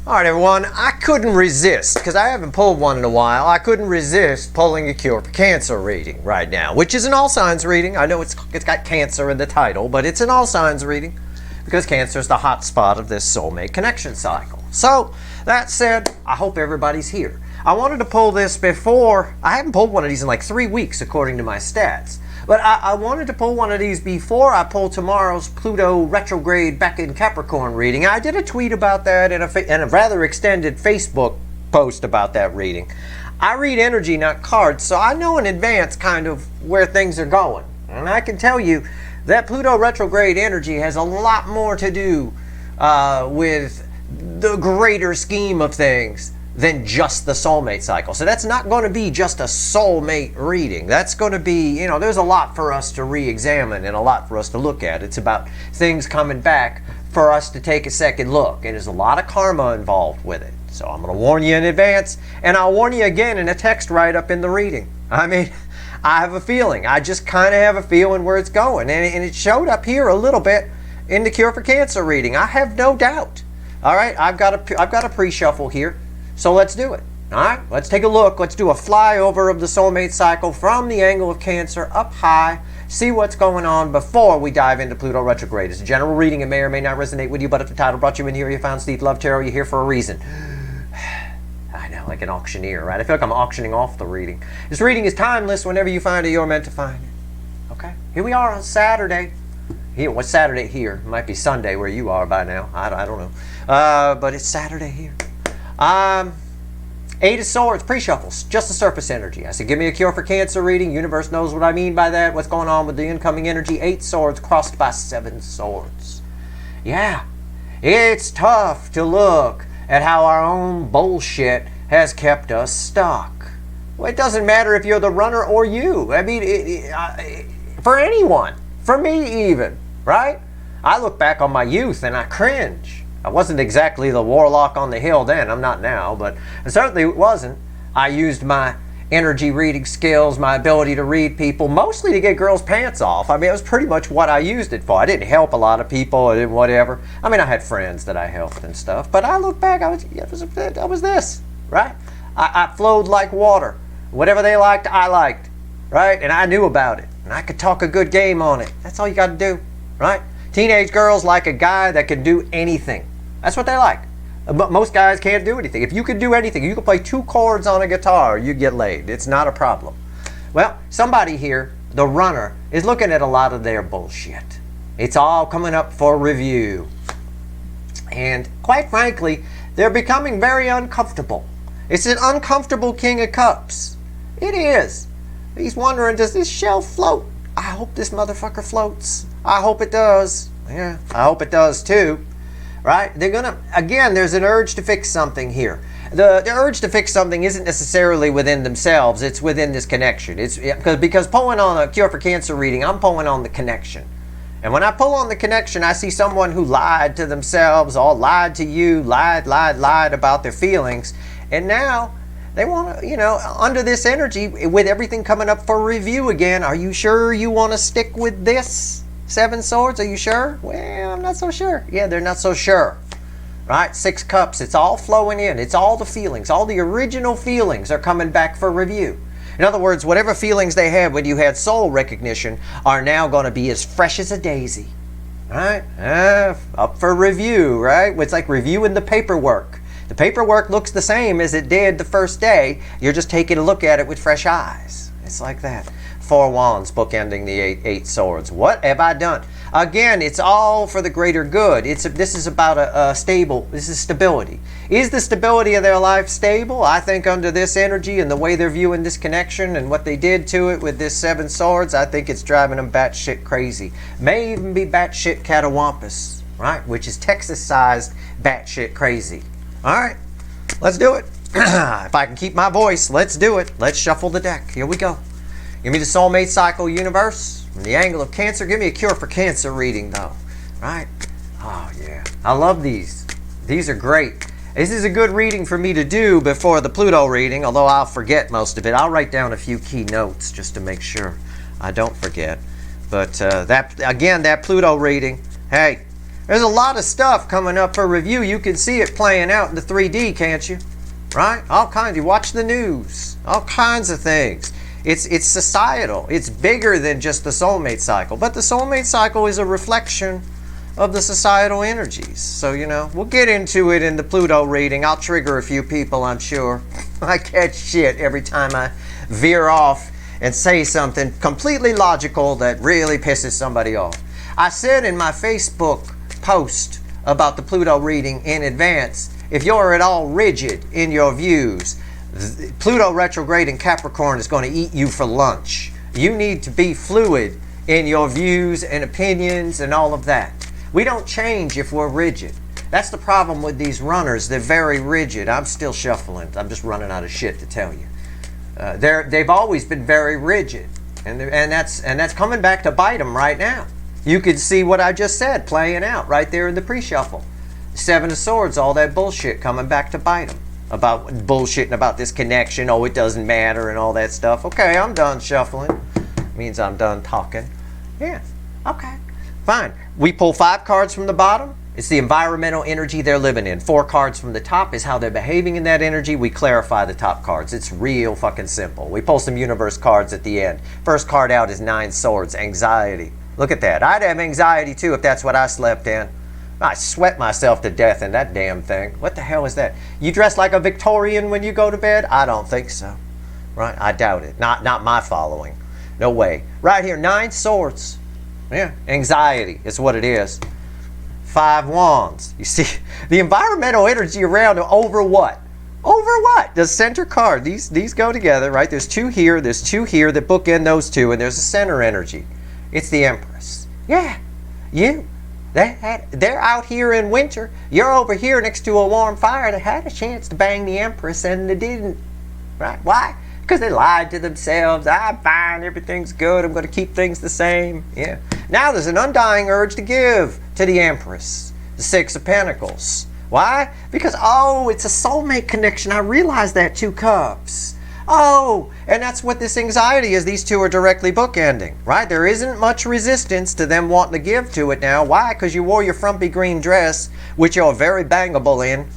All right, everyone, I couldn't resist, because I haven't pulled one in a while, I couldn't resist pulling a Cure for Cancer reading right now, which is an all signs reading. I know it's got cancer in the title, but it's an all signs reading because Cancer is the hot spot of this soulmate connection cycle. So, that said, I hope everybody's here. I wanted to pull this before, I haven't pulled one of these in like 3 weeks according to my stats. But I wanted to pull one of these before I pull tomorrow's Pluto retrograde back in Capricorn reading. I did a tweet about that and a rather extended Facebook post about that reading. I read energy, not cards, so I know in advance kind of where things are going. And I can tell you that Pluto retrograde energy has a lot more to do with the greater scheme of things than just the soulmate cycle. So that's not going to be just a soulmate reading. That's going to be, you know, there's a lot for us to re-examine and a lot for us to look at. It's about things coming back for us to take a second look. And there's a lot of karma involved with it. So I'm going to warn you in advance, and I'll warn you again in a text write-up in the reading. I mean, I have a feeling. I just kind of have a feeling where it's going. And it showed up here a little bit in the Cure for Cancer reading. I have no doubt. All right, I've got a pre-shuffle here. So let's do it. All right, let's take a look. Let's do a flyover of the soulmate cycle from the angle of Cancer up high. See what's going on before we dive into Pluto retrograde. It's a general reading. It may or may not resonate with you, but if the title brought you in here, you found Steve Love Tarot, you're here for a reason. I know, like an auctioneer, right? I feel like I'm auctioning off the reading. This reading is timeless. Whenever you find it, you're meant to find it. Okay, here we are on Saturday. Here, what's Saturday here? It might be Sunday where you are by now. I don't know. But it's Saturday here. Eight of Swords, pre-shuffles, just the surface energy. I said, give me a Cure for Cancer reading. Universe knows what I mean by that. What's going on with the incoming energy? 8 swords crossed by 7 swords. Yeah, it's tough to look at how our own bullshit has kept us stuck. Well, it doesn't matter if you're the runner or you. I mean, for anyone, for me even, right? I look back on my youth and I cringe. I wasn't exactly the warlock on the hill then. I'm not now, but I certainly wasn't. I used my energy reading skills, my ability to read people, mostly to get girls' pants off. I mean, it was pretty much what I used it for. I didn't help a lot of people. I didn't whatever. I mean, I had friends that I helped and stuff, but I look back, I was this, right? I flowed like water. Whatever they liked, I liked, right? And I knew about it, and I could talk a good game on it. That's all you got to do, right? Teenage girls like a guy that can do anything. That's what they like. But most guys can't do anything. If you could do anything, you could play 2 chords on a guitar, you get laid. It's not a problem. Well, somebody here, the runner, is looking at a lot of their bullshit. It's all coming up for review. And quite frankly, they're becoming very uncomfortable. It's an uncomfortable King of Cups. It is. He's wondering, does this shell float? I hope this motherfucker floats. I hope it does. Yeah, I hope it does too. Right? They're gonna, again, there's an urge to fix something here. The urge to fix something isn't necessarily within themselves, it's within this connection. It's because pulling on a Cure for Cancer reading, I'm pulling on the connection. And when I pull on the connection, I see someone who lied to themselves, or lied to you, lied about their feelings. And now they want to, you know, under this energy, with everything coming up for review again, are you sure you want to stick with this? 7 swords, are you sure? Well, I'm not so sure. Yeah, they're not so sure. Right? 6 cups, it's all flowing in. It's all the feelings. All the original feelings are coming back for review. In other words, whatever feelings they had when you had soul recognition are now going to be as fresh as a daisy. Right? Up for review, right? It's like reviewing the paperwork. The paperwork looks the same as it did the first day. You're just taking a look at it with fresh eyes. It's like that. 4 wands bookending the 8 swords. What have I done? Again, it's all for the greater good. This is about this is stability. Is the stability of their life stable? I think under this energy and the way they're viewing this connection and what they did to it with this 7 swords, I think it's driving them batshit crazy. May even be batshit catawampus, right? Which is Texas-sized batshit crazy. All right, let's do it. If I can keep my voice, let's do it. Let's shuffle the deck. Here we go. Give me the soulmate cycle universe from the angle of Cancer. Give me a Cure for Cancer reading though, right? Oh yeah, I love these. These are great. This is a good reading for me to do before the Pluto reading, although I'll forget most of it. I'll write down a few key notes just to make sure I don't forget. But that Pluto reading, hey, There's a lot of stuff coming up for review. You can see it playing out in the 3D, can't you? Right? All kinds. You watch the news. All kinds of things. It's societal. It's bigger than just the soulmate cycle. But the soulmate cycle is a reflection of the societal energies. So, you know, we'll get into it in the Pluto reading. I'll trigger a few people, I'm sure. I catch shit every time I veer off and say something completely logical that really pisses somebody off. I said in my Facebook post about the Pluto reading in advance, if you're at all rigid in your views, Pluto retrograde in Capricorn is going to eat you for lunch. You need to be fluid in your views and opinions and all of that. We don't change if we're rigid. That's the problem with these runners. They're very rigid. I'm still shuffling. I'm just running out of shit to tell you. They've always been very rigid, and that's coming back to bite them right now. You could see what I just said playing out right there in the pre-shuffle. Seven of Swords, all that bullshit coming back to bite them. About bullshitting about this connection, oh, it doesn't matter and all that stuff. Okay, I'm done shuffling. Means I'm done talking. Yeah, okay, fine. We pull 5 cards from the bottom. It's the environmental energy they're living in. 4 cards from the top is how they're behaving in that energy. We clarify the top cards. It's real fucking simple. We pull some universe cards at the end. First card out is 9 Swords, anxiety. Look at that. I'd have anxiety too if that's what I slept in. I sweat myself to death in that damn thing. What the hell is that? You dress like a Victorian when you go to bed? I don't think so. Right? I doubt it. Not my following. No way. Right here, 9 Swords. Yeah, anxiety is what it is. 5 Wands. You see, the environmental energy around over what? Over what? The center card. These go together, right? There's 2 here, there's 2 here that bookend those 2, and there's a center energy. It's the Empress. Yeah, you. They're out here in winter. You're over here next to a warm fire. They had a chance to bang the Empress, and they didn't. Right? Why? Because they lied to themselves. I'm fine, everything's good, I'm going to keep things the same. Yeah. Now there's an undying urge to give to the Empress. The 6 of Pentacles. Why? Because, oh, it's a soulmate connection. I realize that, 2 Cups. Oh, and that's what this anxiety is. These 2 are directly bookending, right? There isn't much resistance to them wanting to give to it now. Why? Because you wore your frumpy green dress, which you're very bangable in,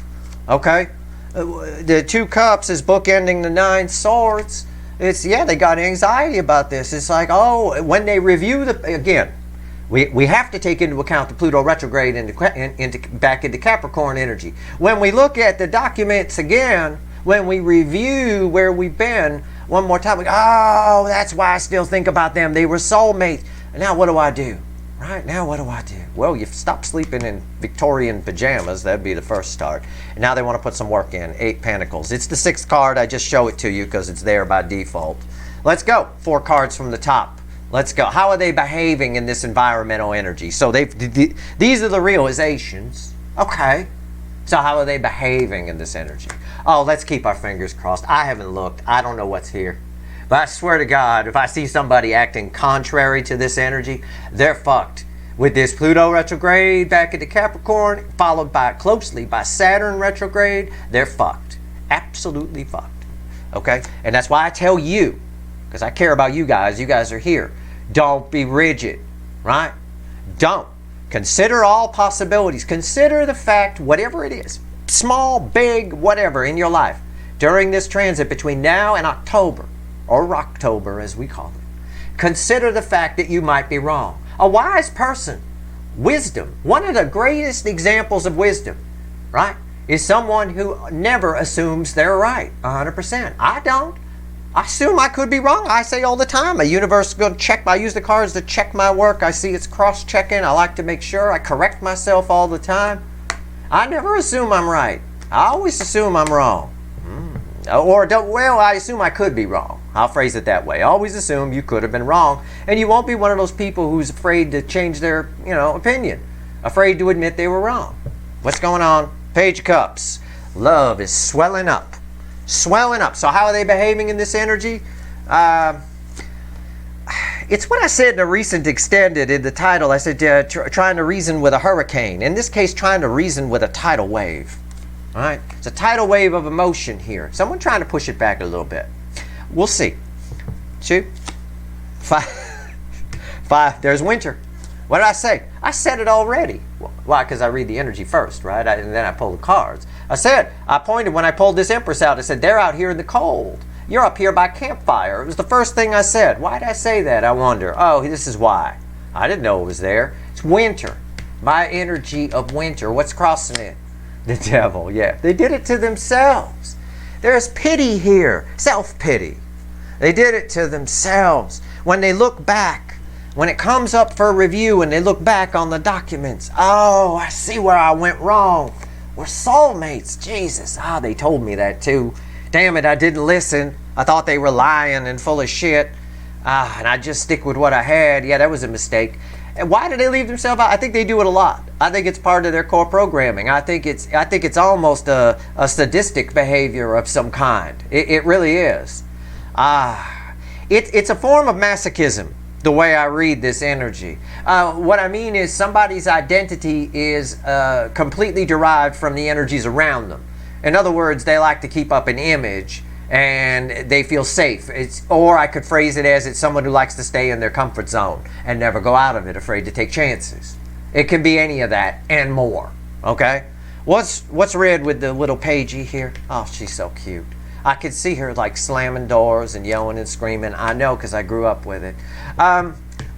okay? The 2 Cups is bookending the 9 Swords. It's, yeah, they got anxiety about this. It's like, oh, when they review again, we have to take into account the Pluto retrograde back into Capricorn energy. When we look at the documents again, when we review where we've been one more time, we go, oh, that's why I still think about them. They were soulmates. And now what do I do? Right, now what do I do? Well, you stop sleeping in Victorian pajamas. That'd be the first start. And now they want to put some work in. 8 Pentacles. It's the 6th card. I just show it to you because it's there by default. Let's go. 4 cards from the top. Let's go. How are they behaving in this environmental energy? So these are the realizations. Okay. So how are they behaving in this energy? Oh, let's keep our fingers crossed. I haven't looked. I don't know what's here. But I swear to God, if I see somebody acting contrary to this energy, they're fucked. With this Pluto retrograde back into Capricorn, followed by closely by Saturn retrograde, they're fucked. Absolutely fucked. Okay? And that's why I tell you, because I care about you guys. You guys are here. Don't be rigid. Right? Don't. Consider all possibilities. Consider the fact, whatever it is, small, big, whatever in your life, during this transit between now and October, or Rocktober as we call it, consider the fact that you might be wrong. A wise person, wisdom, one of the greatest examples of wisdom, right, is someone who never assumes they're right 100%. I don't. I assume I could be wrong. I say all the time, a universe is going to check. I use the cards to check my work. I see it's cross-checking. I like to make sure. I correct myself all the time. I never assume I'm right. I always assume I'm wrong. Or, well, I assume I could be wrong. I'll phrase it that way. Always assume you could have been wrong. And you won't be one of those people who's afraid to change their, opinion. Afraid to admit they were wrong. What's going on? Page of Cups. Love is swelling up. Swelling up. So how are they behaving in this energy? It's what I said in a recent extended in the title. I said trying to reason with a hurricane. In this case, trying to reason with a tidal wave. All right? It's a tidal wave of emotion here. Someone trying to push it back a little bit. We'll see. 2, 5. 5. There's winter. What did I say? I said it already. Why? Because I read the energy first, right? And then I pull the cards. I pointed when I pulled this Empress out. I said, they're out here in the cold. You're up here by campfire. It was the first thing I said. Why did I say that, I wonder? Oh, this is why. I didn't know it was there. It's winter. My energy of winter. What's crossing it? The devil, yeah. They did it to themselves. There's pity here. Self-pity. They did it to themselves. When they look back, when it comes up for review and they look back on the documents, oh, I see where I went wrong. We're soulmates. Jesus. Ah, they told me that too. Damn it, I didn't listen. I thought they were lying and full of shit. And I just stick with what I had. Yeah, that was a mistake. And why did they leave themselves out? I think they do it a lot. I think it's part of their core programming. I think it's almost a sadistic behavior of some kind. It really is. It's a form of masochism, the way I read this energy. What I mean is somebody's identity is completely derived from the energies around them. In other words, they like to keep up an image and they feel safe. Or I could phrase it as it's someone who likes to stay in their comfort zone and never go out of it, afraid to take chances. It can be any of that and more, okay? What's red with the little pagey here? Oh, she's so cute. I could see her like slamming doors and yelling and screaming. I know because I grew up with it.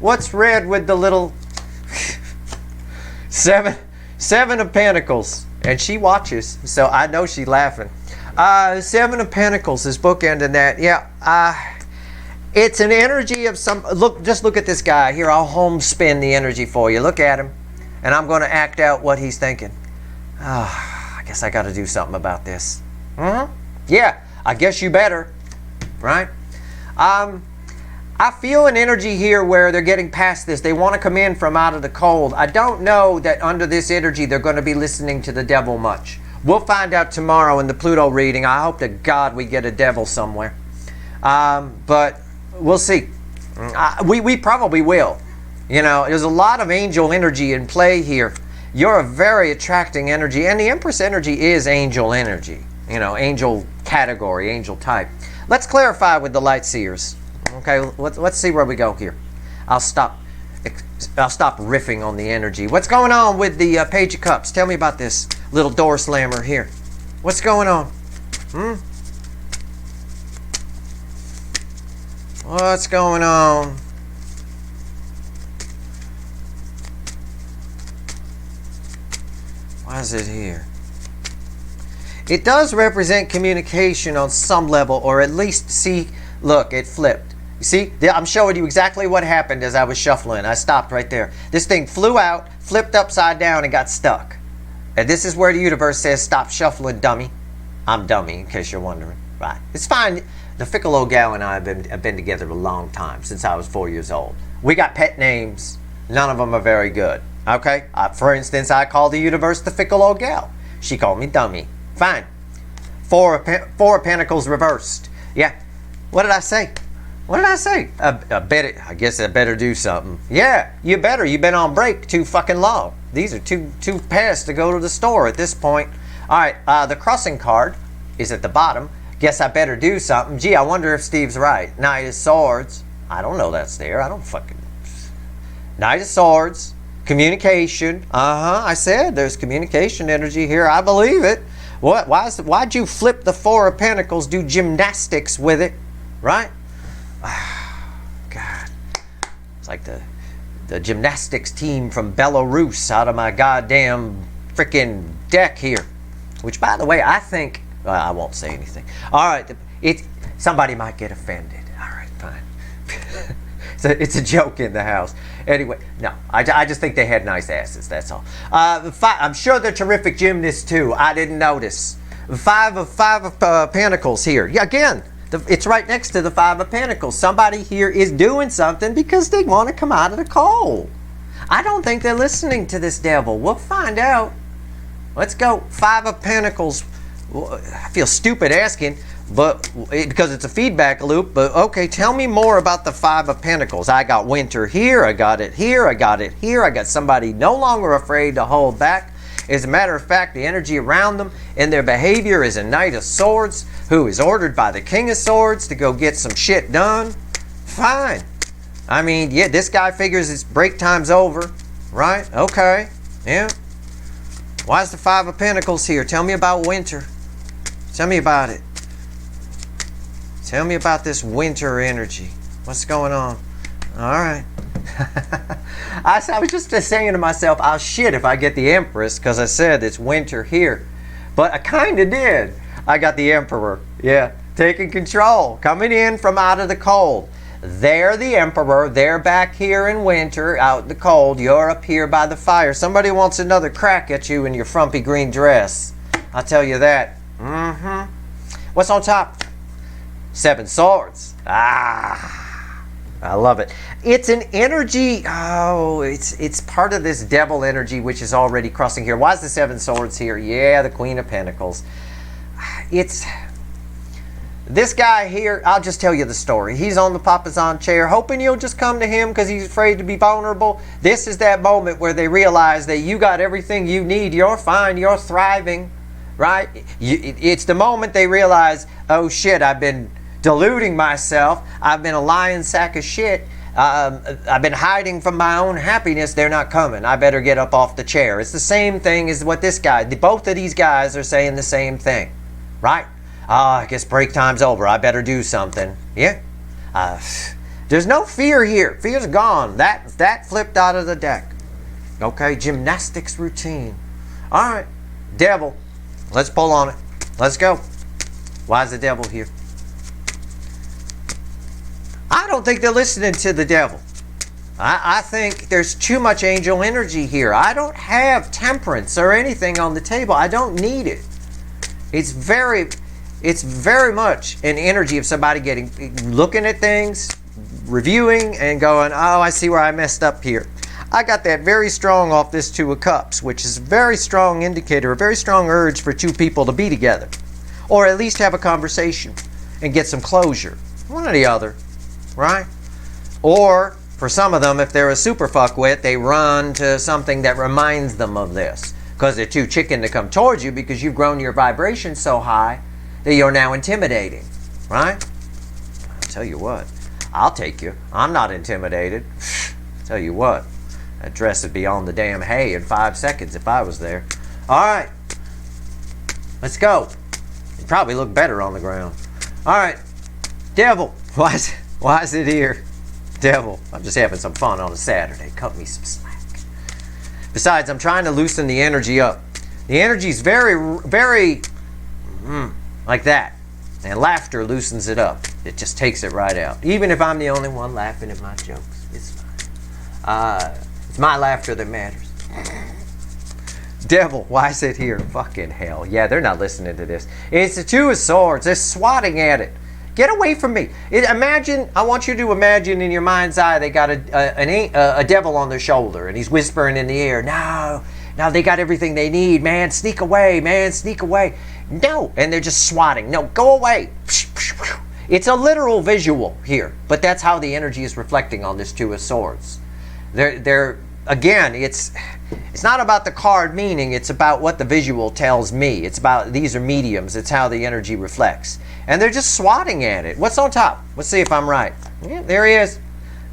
What's red with the little seven of Pentacles? And she watches, so I know she's laughing. Seven of Pentacles is bookending that. Yeah, it's an energy of some. Just look at this guy here. I'll home spin the energy for you. Look at him, and I'm going to act out what he's thinking. I guess I got to do something about this. Yeah, I guess you better, right? I feel an energy here where they're getting past this. They want to come in from out of the cold. I don't know that under this energy they're going to be listening to the devil much. We'll find out tomorrow in the Pluto reading. I hope to God we get a devil somewhere. But we'll see. We probably will. You know, there's a lot of angel energy in play here. You're a very attracting energy. And the Empress energy is angel energy. You know, angel category, angel type. Let's clarify with the light seers. Okay, let's see where we go here. I'll stop riffing on the energy. What's going on with the Page of Cups? Tell me about this little door slammer here. What's going on? What's going on? Why is it here? It does represent communication on some level, or at least, see, look, it flipped. You see, I'm showing you exactly what happened as I was shuffling. I stopped right there. This thing flew out, flipped upside down, and got stuck. And this is where the universe says, stop shuffling, dummy. I'm dummy, in case you're wondering. Right. It's fine. The fickle old gal and I have been together a long time, since I was 4 years old. We got pet names. None of them are very good. Okay? For instance, I call the universe the fickle old gal. She called me dummy. Fine. Four of Pentacles reversed. Yeah. What did I say? What did I say? I guess I better do something. Yeah, you better. You've been on break too fucking long. These are too past to go to the store at this point. All right, the crossing card is at the bottom. Guess I better do something. Gee, I wonder if Steve's right. Knight of Swords. I don't know that's there. I don't fucking... Knight of Swords. Communication. I said there's communication energy here. I believe it. What? Why'd you flip the Four of Pentacles, do gymnastics with it? Right? God, it's like the gymnastics team from Belarus out of my goddamn freaking deck here. Which, by the way, I think, well, I won't say anything. All right, somebody might get offended. All right, fine. It's a joke in the house. Anyway, no, I just think they had nice asses. That's all. I'm sure they're terrific gymnasts too. I didn't notice. Five of Pentacles here. Yeah, again. It's right next to the Five of Pentacles. Somebody here is doing something because they want to come out of the cold. I don't think they're listening to this devil. We'll find out. Let's go. Five of Pentacles. I feel stupid asking, but because it's a feedback loop. But okay, tell me more about the Five of Pentacles. I got winter here. I got it here. I got it here. I got somebody no longer afraid to hold back. As a matter of fact, the energy around them and their behavior is a Knight of Swords who is ordered by the King of Swords to go get some shit done. Fine. I mean, yeah, this guy figures his break time's over, right? Okay, yeah. Why is the Five of Pentacles here? Tell me about winter. Tell me about it. Tell me about this winter energy. What's going on? All right. I was just saying to myself, I'll shit if I get the Empress, because I said it's winter here. But I kind of did. I got the Emperor. Yeah, taking control. Coming in from out of the cold. They're the Emperor. They're back here in winter, out in the cold. You're up here by the fire. Somebody wants another crack at you in your frumpy green dress. I'll tell you that. Mm-hmm. What's on top? Seven Swords. Ah, I love it. It's an energy. Oh, it's part of this devil energy, which is already crossing here. Why is the Seven Swords here? Yeah, the Queen of Pentacles. It's this guy here. I'll just tell you the story. He's on the papasan chair, hoping you'll just come to him because he's afraid to be vulnerable. This is that moment where they realize that you got everything you need. You're fine. You're thriving, right? It's the moment they realize, oh shit, I've been deluding myself. I've been a lying sack of shit. I've been hiding from my own happiness. They're not coming. I better get up off the chair. It's the same thing as what this guy, both of these guys are saying the same thing, right? I guess break time's over. I better do something. Yeah. There's no fear here. Fear's gone. That flipped out of the deck. Okay, gymnastics routine. All right, devil. Let's pull on it. Let's go. Why is the devil here? I don't think they're listening to the devil. I think there's too much angel energy here. I don't have temperance or anything on the table. I don't need it. It's very much an energy of somebody looking at things, reviewing, and going, oh, I see where I messed up here. I got that very strong off this Two of Cups, which is a very strong indicator, a very strong urge for two people to be together. Or at least have a conversation and get some closure. One or the other. Right? Or, for some of them, if they're a super fuckwit, they run to something that reminds them of this. Because they're too chicken to come towards you because you've grown your vibration so high that you're now intimidating. Right? I'll tell you what. I'll take you. I'm not intimidated. Tell you what. That dress would be on the damn hay in 5 seconds if I was there. Alright. Let's go. You'd probably look better on the ground. Alright. Devil. Why is it here? Devil. I'm just having some fun on a Saturday. Cut me some slack. Besides, I'm trying to loosen the energy up. The energy's very, very like that. And laughter loosens it up. It just takes it right out. Even if I'm the only one laughing at my jokes. It's fine. It's my laughter that matters. Devil, why is it here? Fucking hell. Yeah, they're not listening to this. It's the Two of Swords. They're swatting at it. Get away from me. I want you to imagine in your mind's eye they got a devil on their shoulder and he's whispering in the air, no, they got everything they need, man, sneak away, man, sneak away. No, and they're just swatting. No, go away. It's a literal visual here, but that's how the energy is reflecting on this Two of Swords. Again, it's not about the card meaning, it's about what the visual tells me. It's about, these are mediums, it's how the energy reflects. And they're just swatting at it. What's on top? Let's see if I'm right. Yeah, there he is.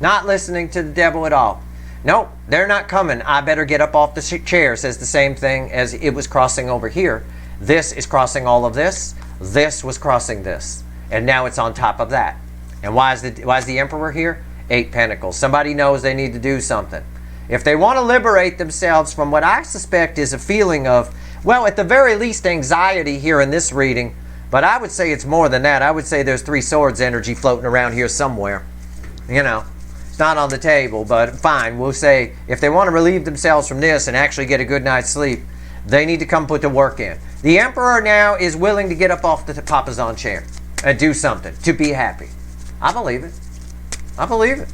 Not listening to the devil at all. Nope, they're not coming. I better get up off the chair, says the same thing as it was crossing over here. This is crossing all of this. This was crossing this. And now it's on top of that. And why is the Emperor here? 8 Pentacles. Somebody knows they need to do something. If they want to liberate themselves from what I suspect is a feeling of, well, at the very least, anxiety here in this reading, but I would say it's more than that. I would say there's 3 Swords energy floating around here somewhere. You know, it's not on the table, but fine. We'll say if they want to relieve themselves from this and actually get a good night's sleep, they need to come put the work in. The Emperor now is willing to get up off the papasan chair and do something to be happy. I believe it. I believe it.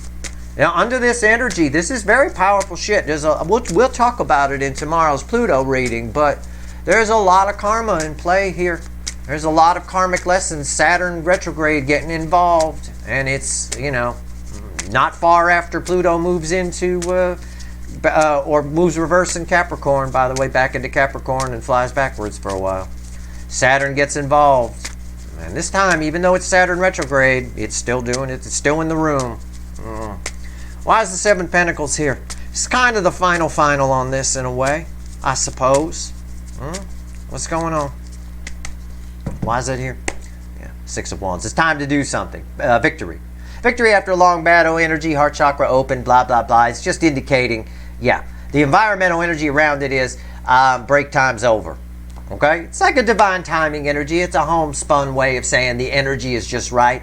Now, under this energy, this is very powerful shit. We'll talk about it in tomorrow's Pluto reading, but there's a lot of karma in play here. There's a lot of karmic lessons. Saturn retrograde getting involved, and it's, you know, not far after Pluto moves into, or moves reverse in Capricorn, by the way, back into Capricorn and flies backwards for a while. Saturn gets involved. And this time, even though it's Saturn retrograde, it's still doing it. It's still in the room. Why is the Seven of Pentacles here? It's kind of the final on this in a way, I suppose. What's going on? Why is that here? Yeah, Six of Wands. It's time to do something. Victory. Victory after a long battle, energy, heart chakra open, blah, blah, blah. It's just indicating, yeah, the environmental energy around it is break time's over. Okay? It's like a divine timing energy. It's a homespun way of saying the energy is just right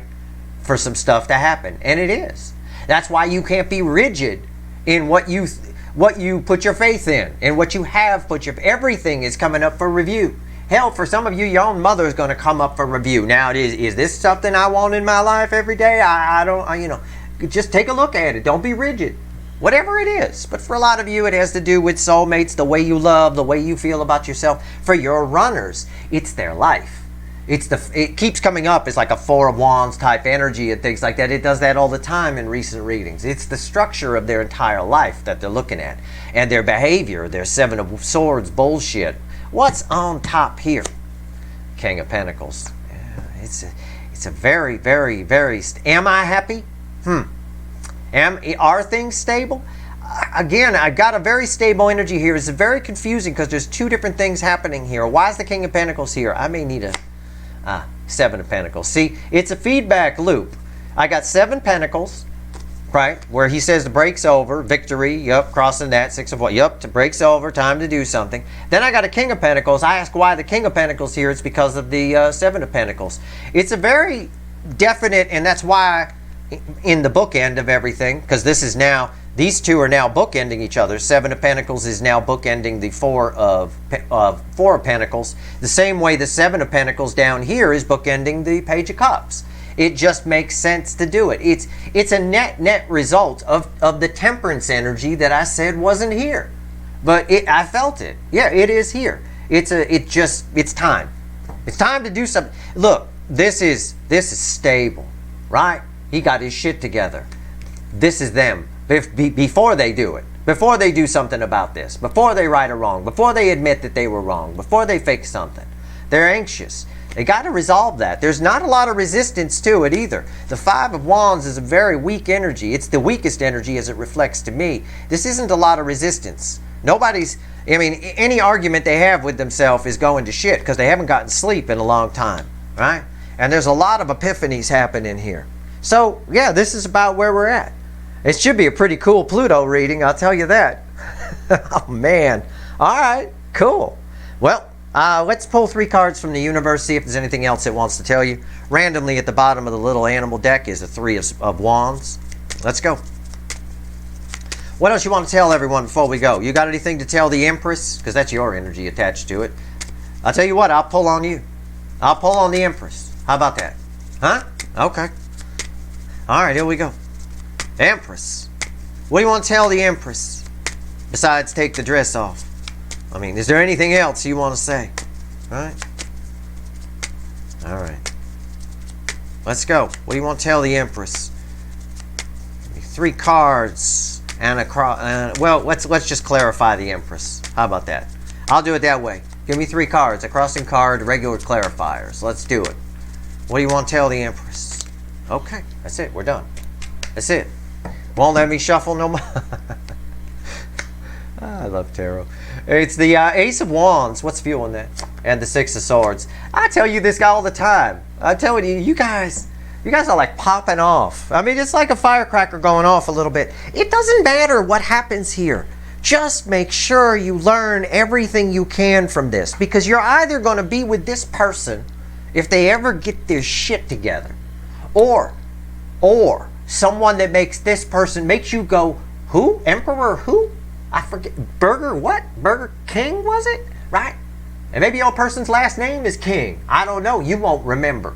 for some stuff to happen. And it is. That's why you can't be rigid in what you put your faith in and what you have put your... Everything is coming up for review. Hell, for some of you, your own mother is going to come up for review. Now, is this something I want in my life every day? I don't, you know, just take a look at it. Don't be rigid. Whatever it is. But for a lot of you, it has to do with soulmates, the way you love, the way you feel about yourself. For your runners, it's their life. It keeps coming up. It's like a Four of Wands type energy and things like that. It does that all the time in recent readings. It's the structure of their entire life that they're looking at. And their behavior, their Seven of Swords bullshit. What's on top here? King of Pentacles. Yeah, it's a very, very, very... Am I happy? Are things stable? Again, I've got a very stable energy here. It's very confusing because there's two different things happening here. Why is the King of Pentacles here? I may need a... Seven of Pentacles. See, it's a feedback loop. I got Seven Pentacles, right, where he says the break's over, victory, yep, crossing that, Six of what, yep, the break's over, time to do something. Then I got a King of Pentacles. I ask why the King of Pentacles here. It's because of the Seven of Pentacles. It's a very definite, and that's why in the bookend of everything, because this is now, these two are now bookending each other. Seven of Pentacles is now bookending the Four of Pentacles. The same way the Seven of Pentacles down here is bookending the Page of Cups. It just makes sense to do it. It's a net result of the temperance energy that I said wasn't here. But I felt it. Yeah, it is here. It's time. It's time to do something. Look, this is stable, right? He got his shit together. This is them. Before they do it. Before they do something about this. Before they right a wrong. Before they admit that they were wrong. Before they fake something. They're anxious. They got to resolve that. There's not a lot of resistance to it either. The Five of Wands is a very weak energy. It's the weakest energy as it reflects to me. This isn't a lot of resistance. Nobody's... I mean, any argument they have with themselves is going to shit because they haven't gotten sleep in a long time. Right? And there's a lot of epiphanies happening here. So, yeah, this is about where we're at. It should be a pretty cool Pluto reading, I'll tell you that. Oh, man. All right, cool. Well, let's pull 3 cards from the universe, see if there's anything else it wants to tell you. Randomly at the bottom of the little animal deck is the Three of Wands. Let's go. What else you want to tell everyone before we go? You got anything to tell the Empress? Because that's your energy attached to it. I'll tell you what, I'll pull on you. I'll pull on the Empress. How about that? Huh? Okay. All right, here we go. Empress. What do you want to tell the Empress besides take the dress off? I mean, is there anything else you want to say? All right? All right. Let's go. What do you want to tell the Empress? 3 cards and a cross. Well, let's just clarify the Empress. How about that? I'll do it that way. Give me 3 cards, a crossing card, regular clarifiers. Let's do it. What do you want to tell the Empress? Okay, that's it. We're done. That's it. Won't let me shuffle no more. I love tarot. It's the Ace of Wands. What's fueling that? And the Six of Swords. I tell you this guy all the time. I tell you, you guys are like popping off. I mean, it's like a firecracker going off a little bit. It doesn't matter what happens here. Just make sure you learn everything you can from this. Because you're either going to be with this person if they ever get their shit together. Or someone that makes this person, makes you go, who? Emperor who? I forget. Burger what? Burger King, was it? Right? And maybe your person's last name is King. I don't know. You won't remember.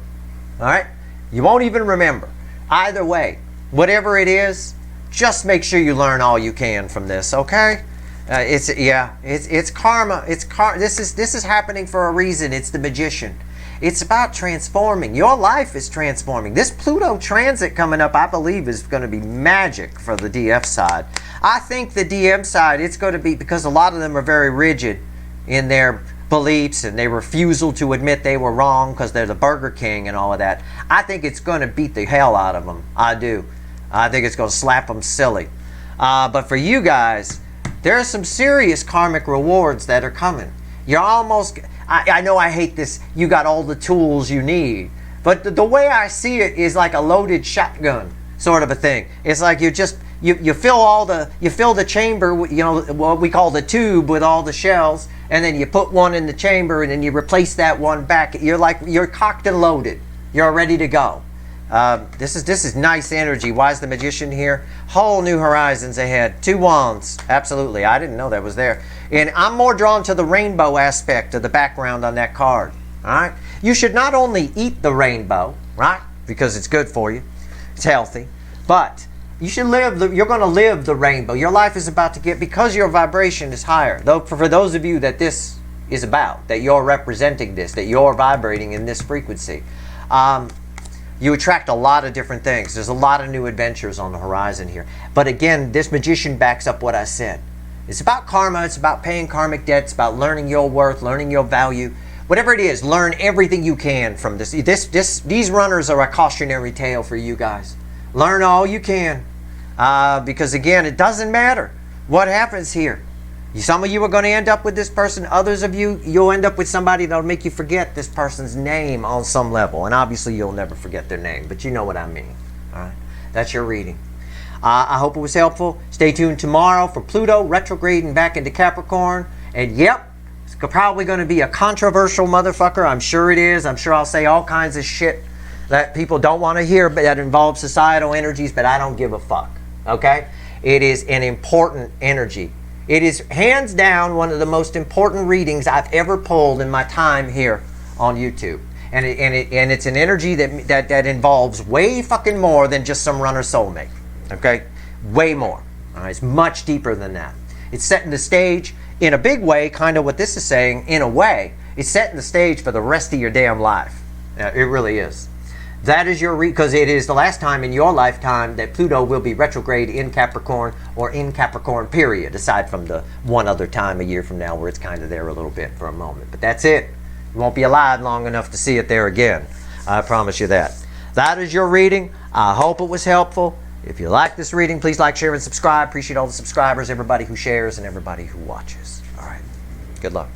All right? You won't even remember. Either way, whatever it is, just make sure you learn all you can from this, okay? It's karma. This is happening for a reason. It's the Magician. It's about transforming. Your life is transforming. This Pluto transit coming up, I believe, is going to be magic for the DF side. I think the DM side, it's going to be, because a lot of them are very rigid in their beliefs and their refusal to admit they were wrong because they're the Burger King and all of that. I think it's going to beat the hell out of them. I do. I think it's going to slap them silly. But for you guys, there are some serious karmic rewards that are coming. You're almost, I know I hate this, you got all the tools you need. But the way I see it is like a loaded shotgun sort of a thing. It's like you fill the chamber with, you know, what we call the tube with all the shells, and then you put one in the chamber and then you replace that one back. You're cocked and loaded. You're ready to go. This is nice energy. Why is the Magician here? Whole new horizons ahead. 2 wands. Absolutely. I didn't know that was there. And I'm more drawn to the rainbow aspect of the background on that card. All right. You should not only eat the rainbow, right? Because it's good for you. It's healthy. But you should you're going to live the rainbow. Your life is about to get, because your vibration is higher. Though for those of you that this is about, that you're representing this, that you're vibrating in this frequency, you attract a lot of different things. There's a lot of new adventures on the horizon here. But again, this Magician backs up what I said. It's about karma. It's about paying karmic debts, about learning your worth, learning your value. Whatever it is, learn everything you can from this. These runners are a cautionary tale for you guys. Learn all you can. Because again, it doesn't matter what happens here. Some of you are going to end up with this person. Others of you, you'll end up with somebody that'll make you forget this person's name on some level. And obviously, you'll never forget their name. But you know what I mean. All right? That's your reading. I hope it was helpful. Stay tuned tomorrow for Pluto retrograding back into Capricorn. And yep, it's probably going to be a controversial motherfucker. I'm sure it is. I'm sure I'll say all kinds of shit that people don't want to hear, but that involves societal energies. But I don't give a fuck. Okay? It is an important energy. It is hands down one of the most important readings I've ever pulled in my time here on YouTube. And it's an energy that involves way fucking more than just some runner soulmate. Okay? Way more. All right? It's much deeper than that. It's setting the stage in a big way, kind of what this is saying, in a way. It's setting the stage for the rest of your damn life. It really is. That is your because it is the last time in your lifetime that Pluto will be retrograde in Capricorn, or in Capricorn period, aside from the one other time a year from now where it's kind of there a little bit for a moment. But that's it. You won't be alive long enough to see it there again. I promise you that. That is your reading. I hope it was helpful. If you like this reading, please like, share, and subscribe. Appreciate all the subscribers, everybody who shares, and everybody who watches. All right. Good luck.